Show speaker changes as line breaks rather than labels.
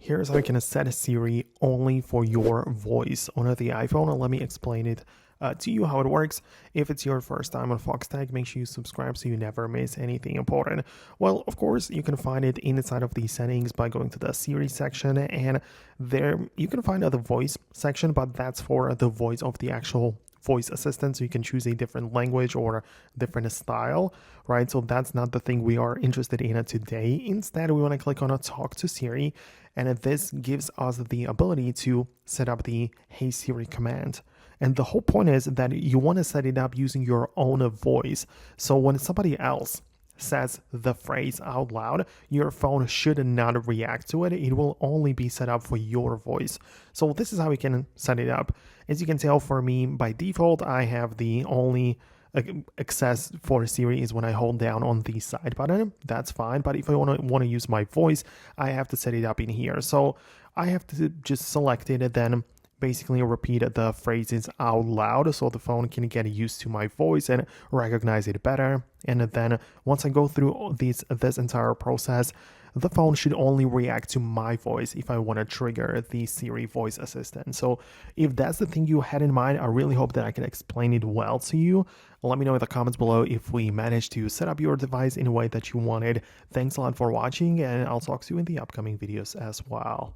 Here's how you can set Siri only for your voice on the iPhone, and let me explain it to you how it works. If it's your first time on Foxtecc, make sure you subscribe so you never miss anything important. Well, of course, you can find it inside of the settings by going to the Siri section, and there you can find the voice section, but that's for the voice of the actual voice assistant, so you can choose a different language or different style, right? So that's not the thing we are interested in today. Instead, we want to click on a talk to Siri, and this gives us the ability to set up the Hey Siri command. And the whole point is that you want to set it up using your own voice. So when somebody else says the phrase out loud, your phone should not react to it. It will only be set up for your voice. So this is how we can set it up. As you can tell, for me, by default, I have the only access for Siri is when I hold down on the side button. That's fine. But if I want to use my voice, I have to set it up in here. So I have to just select it and then basically repeat the phrases out loud so the phone can get used to my voice and recognize it better. And then once I go through this entire process, the phone should only react to my voice if I want to trigger the Siri voice assistant. So if that's the thing you had in mind, I really hope that I can explain it well to you. Let me know in the comments below if we managed to set up your device in a way that you wanted. Thanks a lot for watching, and I'll talk to you in the upcoming videos as well.